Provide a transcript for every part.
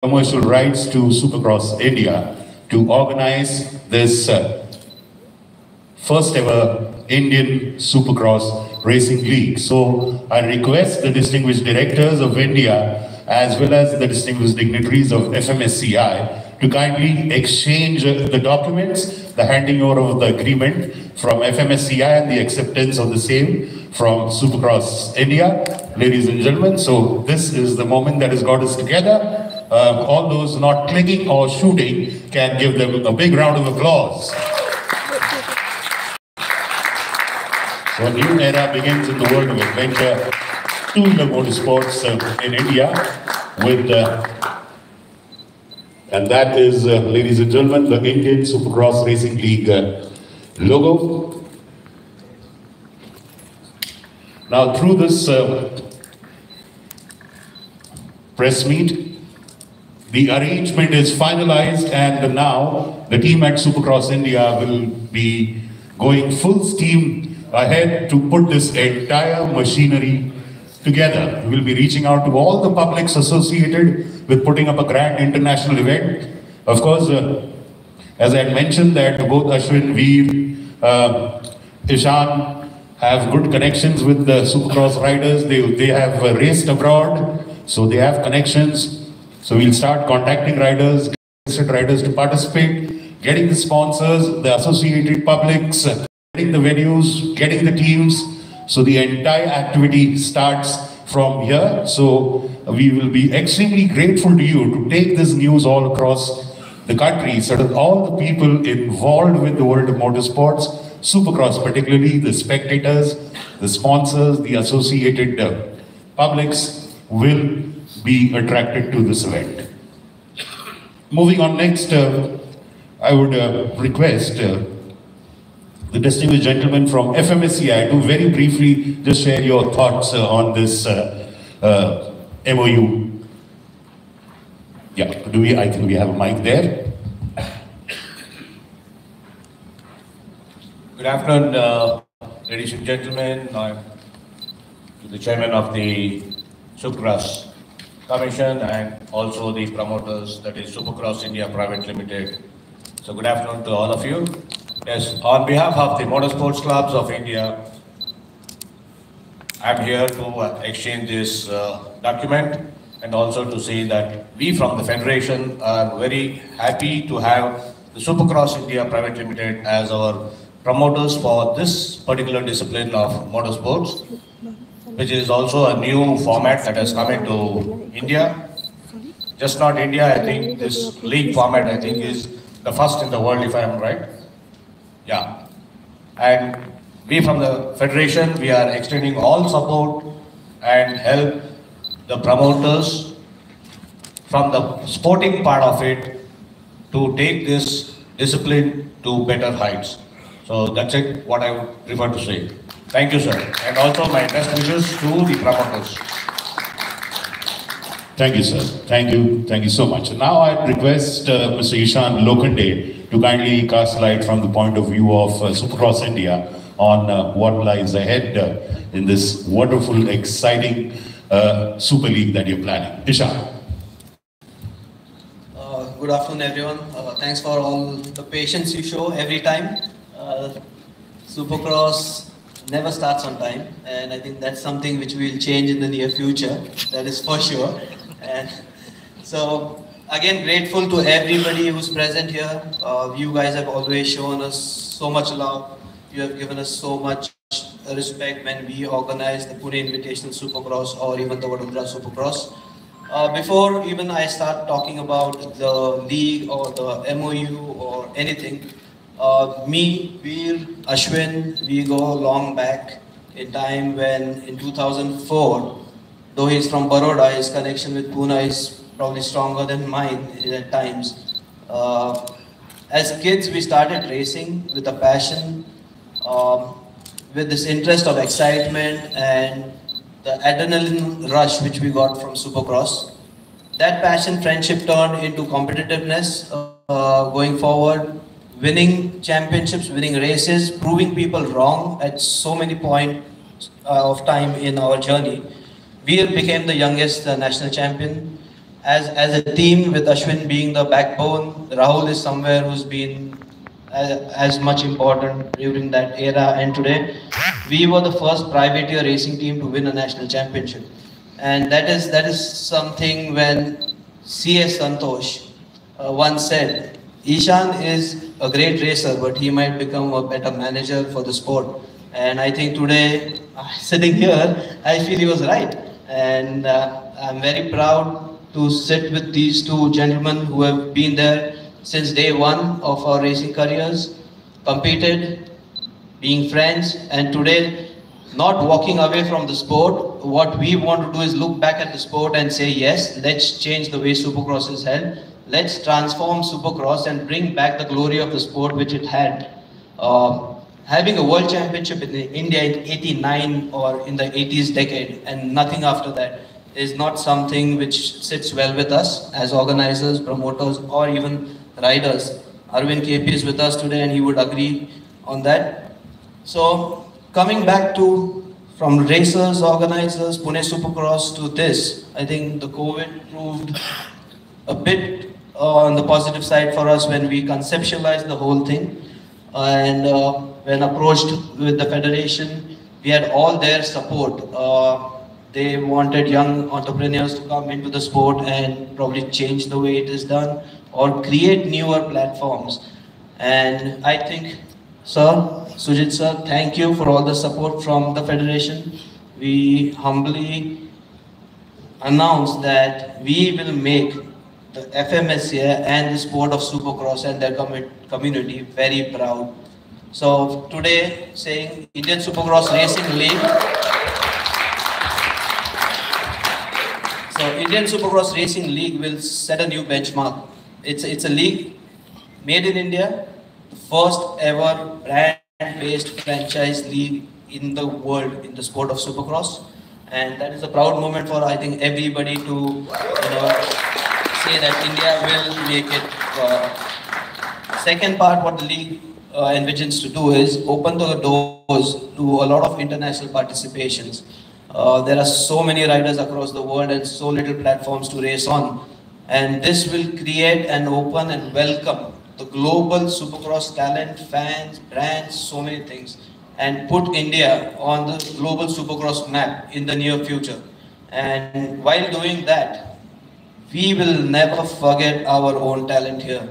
commercial rights to Supercross India to organize this first ever Indian Supercross Racing League. So I request the distinguished directors of India as well as the distinguished dignitaries of FMSCI to kindly exchange the documents, the handing over of the agreement from FMSCI and the acceptance of the same from Supercross India. Ladies and gentlemen, so this is the moment that has got us together. All those not clicking or shooting can give them a big round of applause. So a new era begins in the world of adventure, two-wheeler motorsports in India with, and that is, ladies and gentlemen, the Indian Supercross Racing League logo. Now through this press meet, the arrangement is finalized, and now the team at Supercross India will be going full steam ahead to put this entire machinery together. We will be reaching out to all the publics associated with putting up a grand international event. Of course, as I had mentioned that both Ashwin, Veer, Ishan have good connections with the Supercross riders. They have raced abroad, so they have connections. So we'll start contacting riders, to participate, getting the sponsors, the associated publics, getting the venues, getting the teams. So the entire activity starts from here. So we will be extremely grateful to you to take this news all across the country so that all the people involved with the world of motorsports, Supercross particularly, the spectators, the sponsors, the associated publics will be attracted to this event. Moving on next, I would request the distinguished gentleman from FMSCI to very briefly just share your thoughts on this MOU. Yeah, I think we have a mic there. Good afternoon, ladies and gentlemen. I'm the chairman of the Supercross Commission and also the promoters, that is Supercross India Pvt Ltd. So good afternoon to all of you. Yes, on behalf of the Motorsports Clubs of India, I'm here to exchange this document and also to say that we from the Federation are very happy to have the Supercross India Pvt Ltd as our promoters for this particular discipline of motorsports, which is also a new format that has come into India. Just not India, I think this league format, I think, is the first in the world, if I am right. Yeah. And we from the Federation, we are extending all support and help the promoters from the sporting part of it to take this discipline to better heights. So that's it, what I would prefer to say. Thank you, sir. And also my best wishes to the promoters. Thank you, sir. Thank you. Thank you so much. Now I request Mr. Ishan Lokhande to kindly cast light from the point of view of Supercross India on what lies ahead in this wonderful, exciting Super League that you're planning. Ishan. Good afternoon, everyone. Thanks for all the patience you show every time. Supercross never starts on time, and I think that's something which will change in the near future, that is for sure. And so again, grateful to everybody who's present here. You guys have always shown us so much love. You have given us so much respect when we organize the Pune Invitational Supercross or even the Vadodara Supercross. Before even I start talking about the league or the MOU or anything, me, Veer, Ashwin, we go long back in time when in 2004, though he's from Baroda, his connection with Pune is probably stronger than mine at times. As kids, we started racing with a passion, with this interest of excitement and the adrenaline rush which we got from Supercross. That passion, friendship turned into competitiveness going forward. Winning championships, winning races, proving people wrong at so many points of time in our journey. Veer became the youngest national champion, as a team, with Ashwin being the backbone, Rahul is somewhere who's been as much important during that era, and today we were the first privateer racing team to win a national championship. And that is something when C.S. Santosh once said, Ishan is a great racer, but he might become a better manager for the sport. And I think today, sitting here, I feel he was right. And I'm very proud to sit with these two gentlemen who have been there since day one of our racing careers, competed, being friends, and today not walking away from the sport. What we want to do is look back at the sport and say, yes, let's change the way Supercross is held. Let's transform Supercross and bring back the glory of the sport which it had. Having a world championship in India in '89 or in the 80s decade and nothing after that is not something which sits well with us as organizers, promoters, or even riders. Arvind KP is with us today and he would agree on that. So coming back to from racers, organizers, Pune Supercross to this, I think the COVID proved a bit on the positive side for us when we conceptualized the whole thing. And when approached with the federation, we had all their support. They wanted young entrepreneurs to come into the sport and probably change the way it is done or create newer platforms. And I think, sir, Sujith sir, thank you for all the support from the federation. We humbly announce that we will make the FMSCI and the sport of Supercross and their community very proud. So today, saying Indian Supercross Racing League. So Indian Supercross Racing League will set a new benchmark. It's a league made in India, the first ever brand-based franchise league in the world in the sport of Supercross, and that is a proud moment for I think everybody to say that India will make it. Second part, what the league envisions to do is open the doors to a lot of international participations. There are so many riders across the world and so little platforms to race on. And this will create and open and welcome the global Supercross talent, fans, brands, so many things. And put India on the global Supercross map in the near future. And while doing that, we will never forget our own talent here.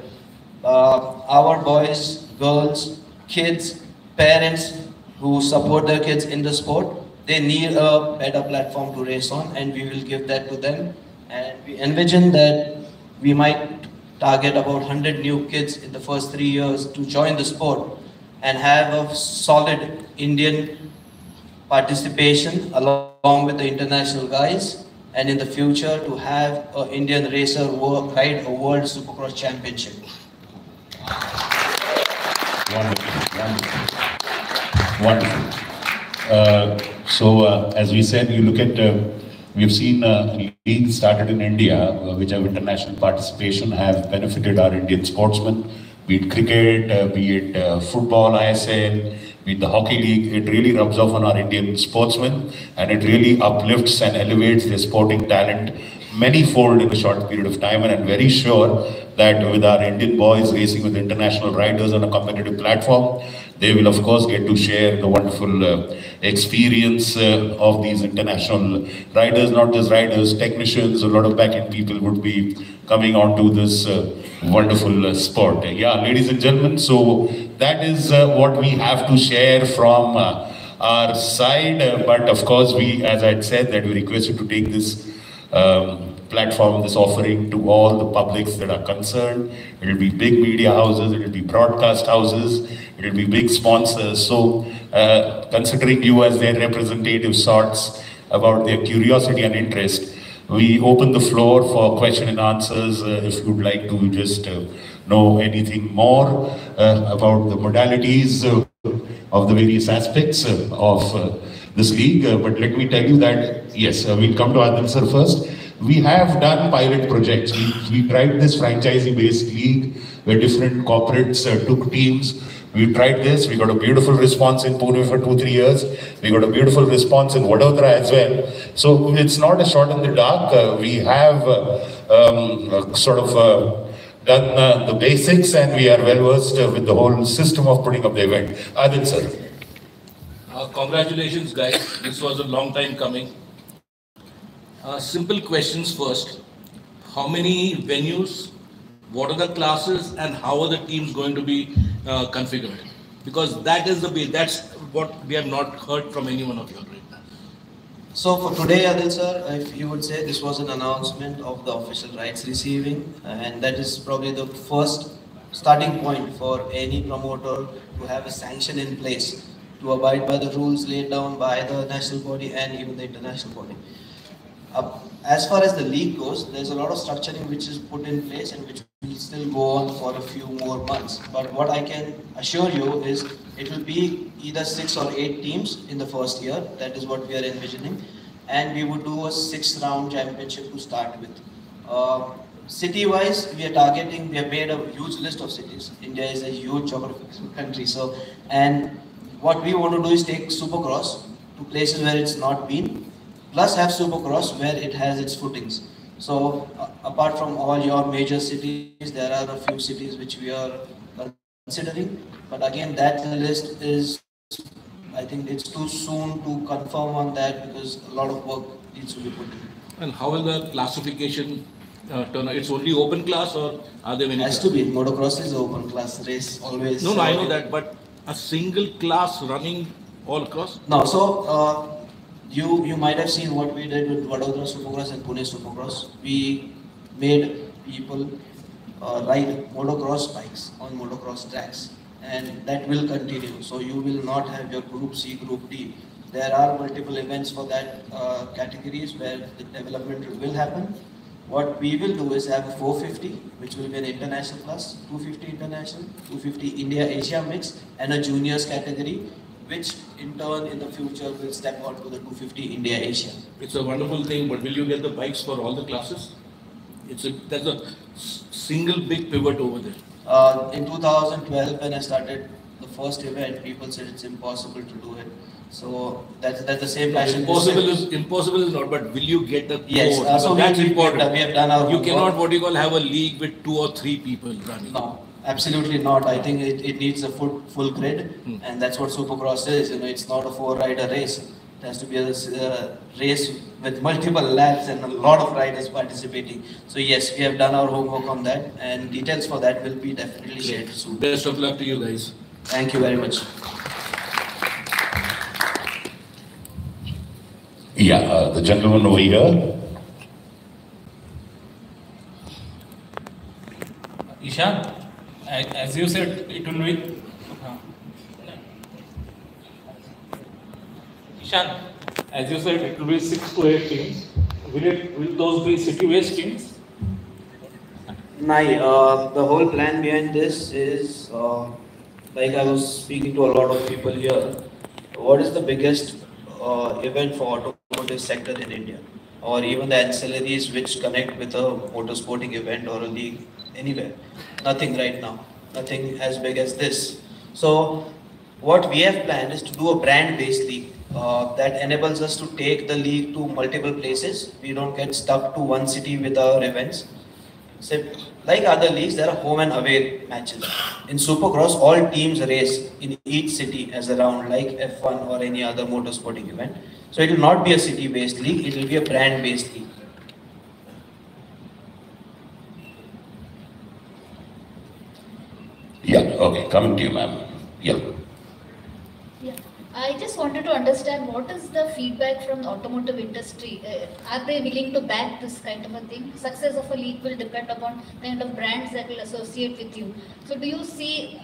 Our boys, girls, kids, parents who support their kids in the sport, they need a better platform to race on, and we will give that to them. And we envision that we might target about 100 new kids in the first 3 years to join the sport and have a solid Indian participation along with the international guys, and in the future to have an Indian racer ride a World Supercross Championship. Wonderful. So as we said, you look at, we've seen leagues started in India, which have international participation, have benefited our Indian sportsmen, be it cricket, be it football, ISRL, be it the hockey league. It really rubs off on our Indian sportsmen, and it really uplifts and elevates their sporting talent many-fold in a short period of time. And I'm very sure that with our Indian boys racing with international riders on a competitive platform, they will of course get to share the wonderful experience of these international riders, not just riders, technicians, a lot of back-end people would be coming onto this wonderful sport. Yeah, ladies and gentlemen, so that is what we have to share from our side, but of course we, as I said, that we request you to take this platform, this offering to all the publics that are concerned. It will be big media houses, it will be broadcast houses, it will be big sponsors. So considering you as their representative sorts about their curiosity and interest, we open the floor for question and answers. If you'd like to just know anything more about the modalities of the various aspects of this league, but let me tell you that, yes, we'll come to Adil sir first. We have done pilot projects. We tried this franchisee-based league where different corporates took teams. We tried this. We got a beautiful response in Pune for 2-3 years. We got a beautiful response in Vadodara as well. So it's not a shot in the dark. We have done the basics, and we are well versed with the whole system of putting up the event. Adil sir. Congratulations guys, this was a long time coming. Simple questions first. How many venues, what are the classes, and how are the teams going to be configured? Because that is that's what we have not heard from any one of you right now. So for today, Adil sir, if you would say this was an announcement of the official rights receiving, and that is probably the first starting point for any promoter to have a sanction in place to abide by the rules laid down by the national body and even the international body. As far as the league goes, there's a lot of structuring which is put in place and which will still go on for a few more months. But what I can assure you is it will be either 6 or 8 teams in the first year. That is what we are envisioning. And we would do a 6-round championship to start with. City-wise, we are targeting, we have made a huge list of cities. India is a huge geographical country. And what we want to do is take Supercross to places where it's not been, plus have Supercross where it has its footings. So apart from all your major cities, there are a few cities which we are considering. But again, that list is, I think it's too soon to confirm on that because a lot of work needs to be put in. And how will the classification turn out? It's only open class, or are there many? It has to be. Motocross is an open class race always. No, I know that, but a single class running all across? No, so you might have seen what we did with Vadodara Supercross and Pune Supercross. We made people ride motocross bikes on motocross tracks, and that will continue. So you will not have your Group C, Group D. There are multiple events for that categories where the development will happen. What we will do is have a 450, which will be an international class, 250 international, 250 India-Asia mix, and a juniors category, which in turn in the future will step out to the 250 India-Asia. It's a wonderful thing, but will you get the bikes for all the classes? There's a single big pivot over there. In 2012, when I started the first event, people said it's impossible to do it. So that's the same passion. Impossible is not, but will you get the yes, so that's important. We have done our You cannot, what you call, have a league with 2 or 3 people running. No, absolutely not. I think it needs a full grid, and that's what Supercross is. It's not a 4-rider race. It has to be a race with multiple laps and a lot of riders participating. So yes, we have done our homework on that, and details for that will be definitely shared soon. Best of luck to you guys. Thank you very much. Yeah, the gentleman over here. Ishan, as you said, it will be. Ishan, as you said, it will be 6 to 8 teams. Will those be city-based teams? No, the whole plan behind this is, like I was speaking to a lot of people here, what is the biggest event for automotive sector in India, or even the ancillaries which connect with a motorsporting event or a league anywhere? Nothing right now, nothing as big as this. So what we have planned is to do a brand-based league that enables us to take the league to multiple places. We don't get stuck to one city with our events. So, like other leagues, there are home and away matches. In Supercross, all teams race in each city as a round, like F1 or any other motorsporting event. So it will not be a city-based league, it will be a brand-based league. Yeah, okay, coming to you, ma'am. Yeah. I just wanted to understand what is the feedback from the automotive industry. Are they willing to back this kind of a thing? Success of a league will depend upon the kind of brands that will associate with you. So do you see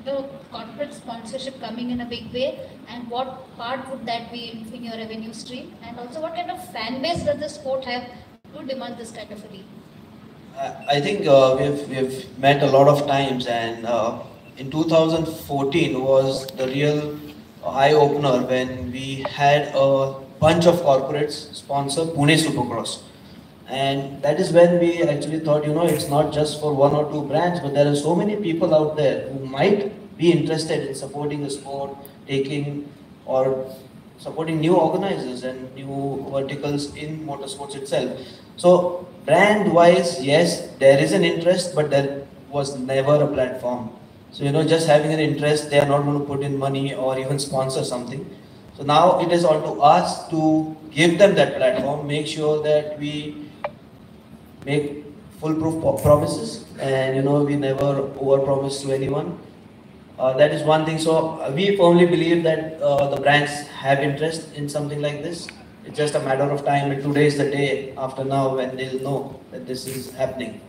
the corporate sponsorship coming in a big way, and what part would that be in your revenue stream? And also, what kind of fan base does the sport have to demand this kind of a league? I think we've met a lot of times, and in 2014 was the real eye-opener when we had a bunch of corporates sponsor Pune Supercross. And that is when we actually thought, it's not just for 1 or 2 brands, but there are so many people out there who might be interested in supporting the sport, supporting new organizers and new verticals in motorsports itself. So brand-wise, yes, there is an interest, but there was never a platform. So, you know, just having an interest, they are not going to put in money or even sponsor something. So now it is all to us to give them that platform, make sure that we make foolproof promises, and you know, we never overpromise to anyone. That is one thing. So we firmly believe that the brands have interest in something like this. It's just a matter of time, and today is the day after now when they'll know that this is happening.